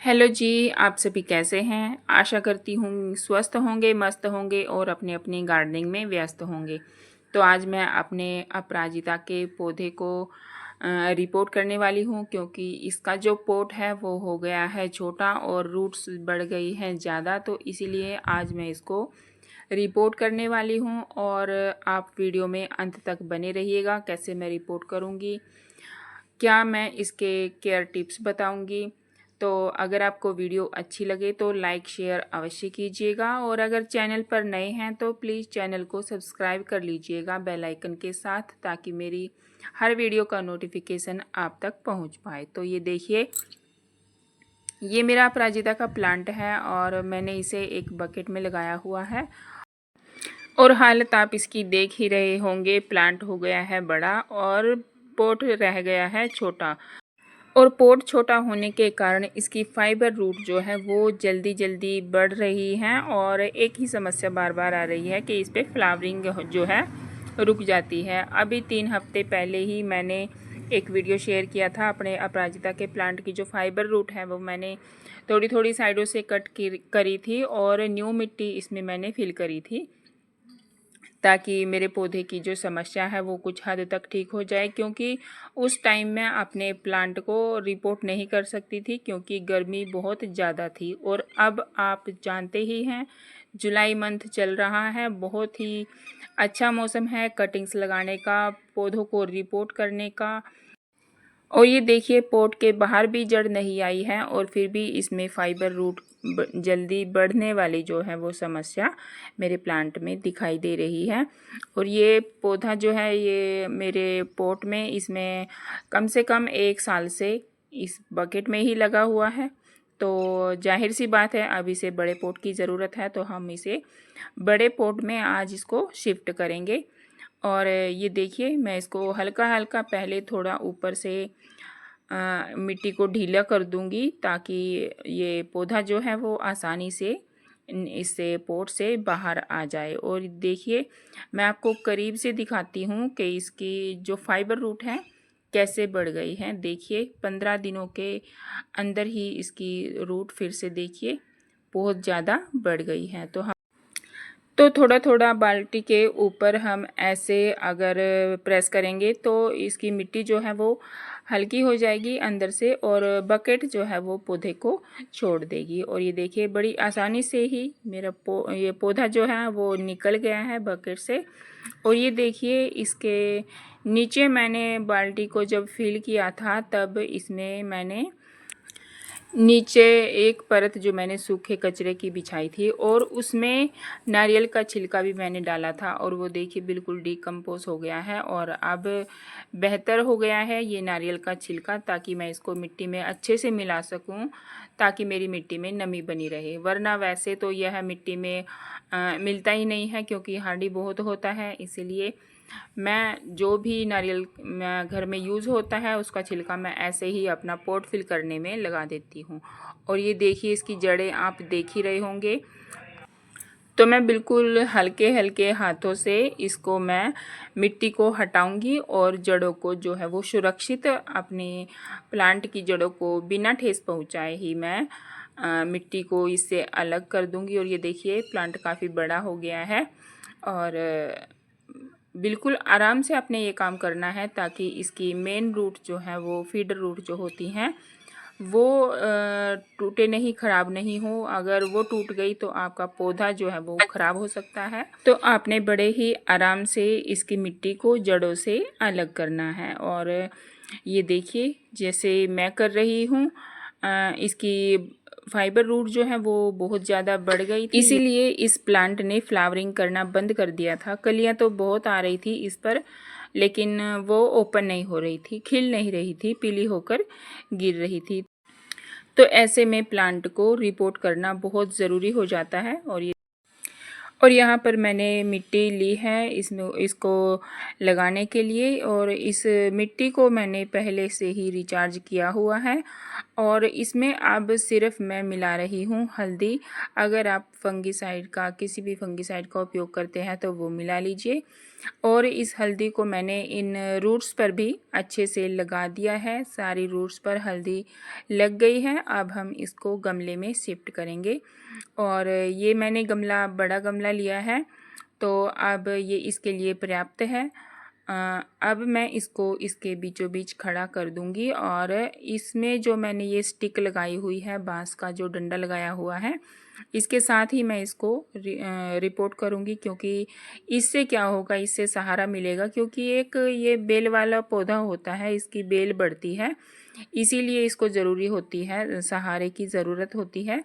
Hello जी, आप सभी कैसे हैं? आशा करती हूँ स्वस्थ होंगे, मस्त होंगे और अपनी अपनी गार्डनिंग में व्यस्त होंगे। तो आज मैं अपने अपराजिता के पौधे को रिपोर्ट करने वाली हूँ, क्योंकि इसका जो पॉट है वो हो गया है छोटा और रूट्स बढ़ गई हैं ज़्यादा, तो इसीलिए आज मैं इसको रिपोर्ट करने वाली हूँ। और आप वीडियो में अंत तक बने रहिएगा। कैसे मैं रिपोर्ट करूँगी, क्या मैं इसके केयर टिप्स बताऊँगी। तो अगर आपको वीडियो अच्छी लगे तो लाइक शेयर अवश्य कीजिएगा, और अगर चैनल पर नए हैं तो प्लीज़ चैनल को सब्सक्राइब कर लीजिएगा बेल आइकन के साथ, ताकि मेरी हर वीडियो का नोटिफिकेशन आप तक पहुंच पाए। तो ये देखिए, ये मेरा अपराजिता का प्लांट है और मैंने इसे एक बकेट में लगाया हुआ है, और हालत आप इसकी देख ही रहे होंगे। प्लांट हो गया है बड़ा और पॉट रह गया है छोटा, और पॉट छोटा होने के कारण इसकी फाइबर रूट जो है वो जल्दी जल्दी बढ़ रही हैं, और एक ही समस्या बार बार आ रही है कि इस पर फ्लावरिंग जो है रुक जाती है। अभी 3 हफ्ते पहले ही मैंने एक वीडियो शेयर किया था अपने अपराजिता के प्लांट की जो फाइबर रूट है वो मैंने थोड़ी थोड़ी साइडों से कट करी थी, और न्यू मिट्टी इसमें मैंने फिल करी थी, ताकि मेरे पौधे की जो समस्या है वो कुछ हद तक ठीक हो जाए। क्योंकि उस टाइम मैं अपने प्लांट को रिपोर्ट नहीं कर सकती थी, क्योंकि गर्मी बहुत ज़्यादा थी। और अब आप जानते ही हैं, जुलाई मंथ चल रहा है, बहुत ही अच्छा मौसम है कटिंग्स लगाने का, पौधों को रिपोर्ट करने का। और ये देखिए, पॉट के बाहर भी जड़ नहीं आई है, और फिर भी इसमें फाइबर रूट जल्दी बढ़ने वाली जो है वो समस्या मेरे प्लांट में दिखाई दे रही है। और ये पौधा जो है ये मेरे पॉट में, इसमें कम से कम 1 साल से इस बकेट में ही लगा हुआ है। तो जाहिर सी बात है, अब इसे बड़े पॉट की ज़रूरत है, तो हम इसे बड़े पॉट में आज इसको शिफ्ट करेंगे। और ये देखिए, मैं इसको हल्का हल्का पहले थोड़ा ऊपर से मिट्टी को ढीला कर दूंगी, ताकि ये पौधा जो है वो आसानी से इससे पॉट से बाहर आ जाए। और देखिए, मैं आपको करीब से दिखाती हूँ कि इसकी जो फाइबर रूट है कैसे बढ़ गई है। देखिए, 15 दिनों के अंदर ही इसकी रूट फिर से देखिए बहुत ज़्यादा बढ़ गई है। तो थोड़ा थोड़ा बाल्टी के ऊपर हम ऐसे अगर प्रेस करेंगे तो इसकी मिट्टी जो है वो हल्की हो जाएगी अंदर से, और बकेट जो है वो पौधे को छोड़ देगी। और ये देखिए, बड़ी आसानी से ही मेरा ये पौधा जो है वो निकल गया है बकेट से। और ये देखिए, इसके नीचे मैंने बाल्टी को जब फिल किया था तब इसमें मैंने नीचे एक परत जो मैंने सूखे कचरे की बिछाई थी, और उसमें नारियल का छिलका भी मैंने डाला था, और वो देखिए बिल्कुल डिकम्पोज हो गया है। और अब बेहतर हो गया है ये नारियल का छिलका, ताकि मैं इसको मिट्टी में अच्छे से मिला सकूं, ताकि मेरी मिट्टी में नमी बनी रहे। वरना वैसे तो यह मिट्टी में मिलता ही नहीं है, क्योंकि हार्डी बहुत होता है। इसीलिए मैं जो भी नारियल घर में यूज़ होता है उसका छिलका मैं ऐसे ही अपना पॉट फिल करने में लगा देती हूँ। और ये देखिए, इसकी जड़ें आप देख ही रहे होंगे। तो मैं बिल्कुल हल्के हल्के हाथों से इसको मैं मिट्टी को हटाऊंगी, और जड़ों को जो है वो सुरक्षित, अपने प्लांट की जड़ों को बिना ठेस पहुँचाए ही मैं मिट्टी को इससे अलग कर दूंगी। और ये देखिए, प्लांट काफ़ी बड़ा हो गया है, और बिल्कुल आराम से आपने ये काम करना है, ताकि इसकी मेन रूट जो है वो फीडर रूट जो होती हैं वो टूटे नहीं, ख़राब नहीं हो। अगर वो टूट गई तो आपका पौधा जो है वो ख़राब हो सकता है। तो आपने बड़े ही आराम से इसकी मिट्टी को जड़ों से अलग करना है। और ये देखिए, जैसे मैं कर रही हूँ, इसकी फाइबर रूट जो है वो बहुत ज़्यादा बढ़ गई थी, इसीलिए इस प्लांट ने फ्लावरिंग करना बंद कर दिया था। कलियां तो बहुत आ रही थी इस पर, लेकिन वो ओपन नहीं हो रही थी, खिल नहीं रही थी, पीली होकर गिर रही थी। तो ऐसे में प्लांट को रिपोर्ट करना बहुत ज़रूरी हो जाता है। और यहाँ पर मैंने मिट्टी ली है इसमें इसको लगाने के लिए, और इस मिट्टी को मैंने पहले से ही रिचार्ज किया हुआ है। और इसमें अब सिर्फ मैं मिला रही हूँ हल्दी। अगर आप फंगिसाइड का, किसी भी फंगिसाइड का उपयोग करते हैं तो वो मिला लीजिए। और इस हल्दी को मैंने इन रूट्स पर भी अच्छे से लगा दिया है। सारी रूट्स पर हल्दी लग गई है। अब हम इसको गमले में शिफ्ट करेंगे। और ये मैंने गमला, बड़ा गमला लिया है, तो अब ये इसके लिए पर्याप्त है। अब मैं इसको इसके बीचों बीच खड़ा कर दूंगी। और इसमें जो मैंने ये स्टिक लगाई हुई है, बांस का जो डंडा लगाया हुआ है, इसके साथ ही मैं इसको रिपोर्ट करूंगी। क्योंकि इससे क्या होगा, इससे सहारा मिलेगा। क्योंकि एक ये बेल वाला पौधा होता है, इसकी बेल बढ़ती है, इसीलिए इसको ज़रूरी होती है, सहारे की ज़रूरत होती है।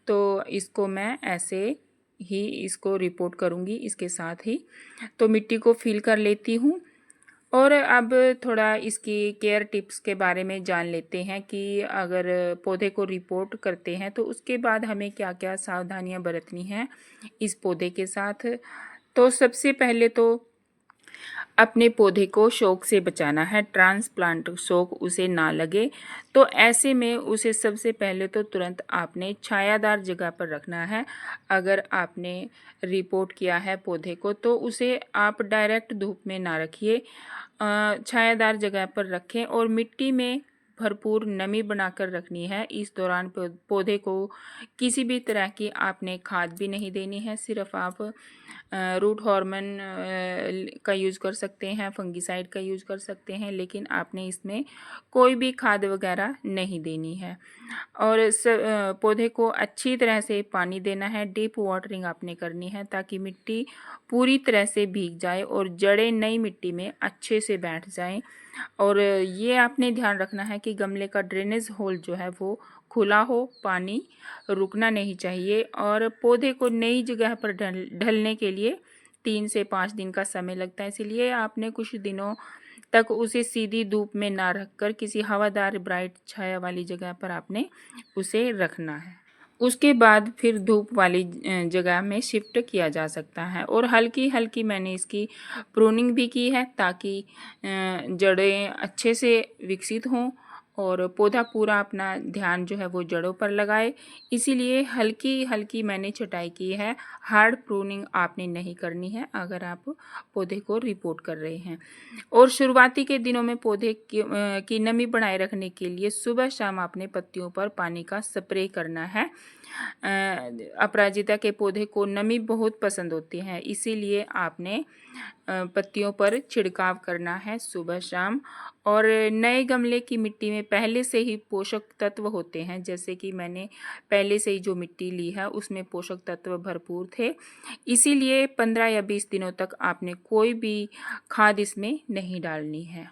तो इसको मैं ऐसे ही इसको रिपोर्ट करूंगी इसके साथ ही। तो मिट्टी को फिल कर लेती हूँ। और अब थोड़ा इसकी केयर टिप्स के बारे में जान लेते हैं कि अगर पौधे को रिपोर्ट करते हैं तो उसके बाद हमें क्या क्या सावधानियां बरतनी हैं इस पौधे के साथ। तो सबसे पहले तो अपने पौधे को शोक से बचाना है, ट्रांसप्लांट शोक उसे ना लगे। तो ऐसे में उसे सबसे पहले तो तुरंत आपने छायादार जगह पर रखना है। अगर आपने रिपोर्ट किया है पौधे को तो उसे आप डायरेक्ट धूप में ना रखिए, छायादार जगह पर रखें। और मिट्टी में भरपूर नमी बनाकर रखनी है। इस दौरान पौधे को किसी भी तरह की आपने खाद भी नहीं देनी है। सिर्फ आप रूट हार्मोन का यूज़ कर सकते हैं, फंगिसाइड का यूज़ कर सकते हैं, लेकिन आपने इसमें कोई भी खाद वगैरह नहीं देनी है। और पौधे को अच्छी तरह से पानी देना है, डीप वाटरिंग आपने करनी है, ताकि मिट्टी पूरी तरह से भीग जाए और जड़ें नई मिट्टी में अच्छे से बैठ जाएं। और ये आपने ध्यान रखना है कि गमले का ड्रेनेज होल जो है वो खुला हो, पानी रुकना नहीं चाहिए। और पौधे को नई जगह पर ढलने के लिए 3 से 5 दिन का समय लगता है। इसलिए आपने कुछ दिनों तक उसे सीधी धूप में ना रखकर किसी हवादार ब्राइट छाया वाली जगह पर आपने उसे रखना है। उसके बाद फिर धूप वाली जगह में शिफ्ट किया जा सकता है। और हल्की हल्की मैंने इसकी प्रूनिंग भी की है, ताकि जड़ें अच्छे से विकसित हों और पौधा पूरा अपना ध्यान जो है वो जड़ों पर लगाए। इसीलिए हल्की हल्की मैंने छटाई की है। हार्ड प्रूनिंग आपने नहीं करनी है अगर आप पौधे को रिपोर्ट कर रहे हैं। और शुरुआती के दिनों में पौधे की नमी बनाए रखने के लिए सुबह शाम आपने पत्तियों पर पानी का स्प्रे करना है। अपराजिता के पौधे को नमी बहुत पसंद होती है, इसीलिए आपने पत्तियों पर छिड़काव करना है सुबह शाम। और नए गमले की मिट्टी में पहले से ही पोषक तत्व होते हैं, जैसे कि मैंने पहले से ही जो मिट्टी ली है उसमें पोषक तत्व भरपूर थे, इसीलिए 15 या 20 दिनों तक आपने कोई भी खाद इसमें नहीं डालनी है।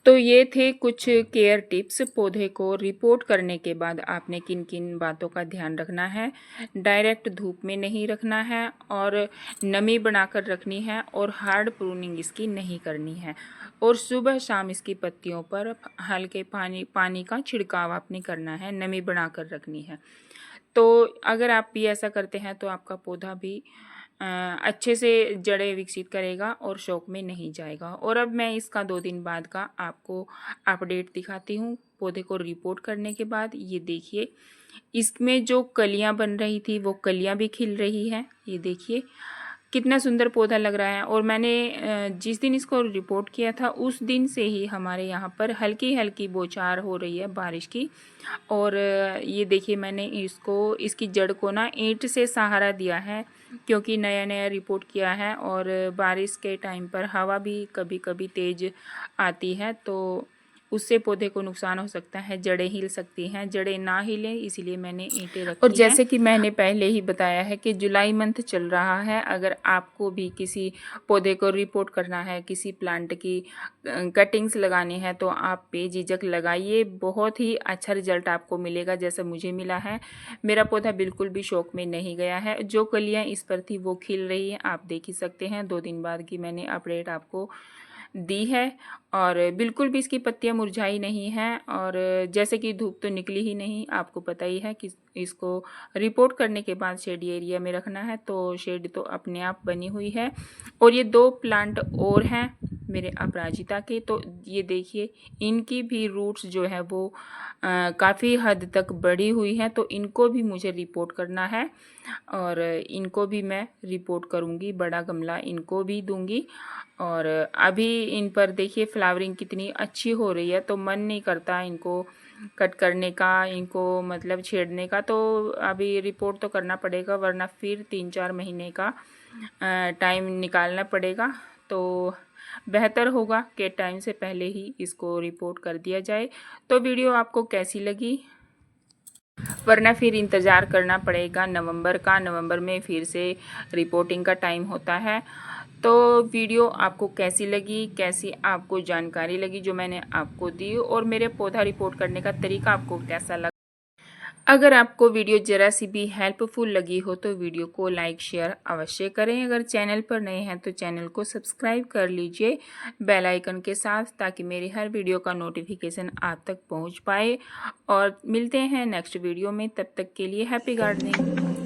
तो ये थे कुछ केयर टिप्स। पौधे को रिपोर्ट करने के बाद आपने किन किन बातों का ध्यान रखना है। डायरेक्ट धूप में नहीं रखना है, और नमी बनाकर रखनी है, और हार्ड प्रूनिंग इसकी नहीं करनी है। और सुबह शाम इसकी पत्तियों पर हल्के पानी का छिड़काव आपने करना है, नमी बनाकर रखनी है। तो अगर आप भी ऐसा करते हैं तो आपका पौधा भी अच्छे से जड़ें विकसित करेगा और शौक में नहीं जाएगा। और अब मैं इसका 2 दिन बाद का आपको अपडेट दिखाती हूँ पौधे को रिपोर्ट करने के बाद। ये देखिए, इसमें जो कलियाँ बन रही थी वो कलियाँ भी खिल रही हैं। ये देखिए कितना सुंदर पौधा लग रहा है। और मैंने जिस दिन इसको रिपोर्ट किया था उस दिन से ही हमारे यहाँ पर हल्की हल्की बौछार हो रही है बारिश की। और ये देखिए, मैंने इसकी जड़ को ना ईंट से सहारा दिया है, क्योंकि नया नया रिपोर्ट किया है। और बारिश के टाइम पर हवा भी कभी कभी तेज़ आती है, तो उससे पौधे को नुकसान हो सकता है, जड़ें हिल सकती हैं। जड़ें ना हिले इसीलिए मैंने ईंटें रखी हैं। और जैसे कि मैंने पहले ही बताया है कि जुलाई मंथ चल रहा है। अगर आपको भी किसी पौधे को रिपोर्ट करना है, किसी प्लांट की कटिंग्स लगानी है, तो आप बेझिझक लगाइए, बहुत ही अच्छा रिजल्ट आपको मिलेगा जैसा मुझे मिला है। मेरा पौधा बिल्कुल भी शौक में नहीं गया है। जो कलियाँ इस पर थी वो खिल रही हैं, आप देख ही सकते हैं। 2 दिन बाद की मैंने अपडेट आपको दी है। और बिल्कुल भी इसकी पत्तियां मुरझाई नहीं हैं और जैसे कि धूप तो निकली ही नहीं। आपको पता ही है कि इसको रिपोर्ट करने के बाद शेड एरिया में रखना है, तो शेड तो अपने आप बनी हुई है। और ये 2 प्लांट और हैं मेरे अपराजिता के, तो ये देखिए इनकी भी रूट्स जो है वो काफ़ी हद तक बढ़ी हुई हैं, तो इनको भी मुझे रिपोर्ट करना है और इनको भी मैं रिपोर्ट करूँगी, बड़ा गमला इनको भी दूँगी। और अभी इन पर देखिए फ्लावरिंग कितनी अच्छी हो रही है, तो मन नहीं करता इनको कट करने का, इनको मतलब छेड़ने का। तो अभी रिपोर्ट तो करना पड़ेगा, वरना फिर 3-4 महीने का टाइम निकालना पड़ेगा। तो बेहतर होगा कि टाइम से पहले ही इसको रिपोर्ट कर दिया जाए। तो वीडियो आपको कैसी लगी, वरना फिर इंतज़ार करना पड़ेगा नवंबर का। नवंबर में फिर से रिपोर्टिंग का टाइम होता है। तो वीडियो आपको कैसी लगी, कैसी आपको जानकारी लगी जो मैंने आपको दी, और मेरे पौधा रिपोर्ट करने का तरीका आपको कैसा लगा। अगर आपको वीडियो ज़रा सी भी हेल्पफुल लगी हो तो वीडियो को लाइक शेयर अवश्य करें। अगर चैनल पर नए हैं तो चैनल को सब्सक्राइब कर लीजिए बेल आइकन के साथ, ताकि मेरी हर वीडियो का नोटिफिकेशन आप तक पहुंच पाए। और मिलते हैं नेक्स्ट वीडियो में, तब तक के लिए हैप्पी गार्डनिंग।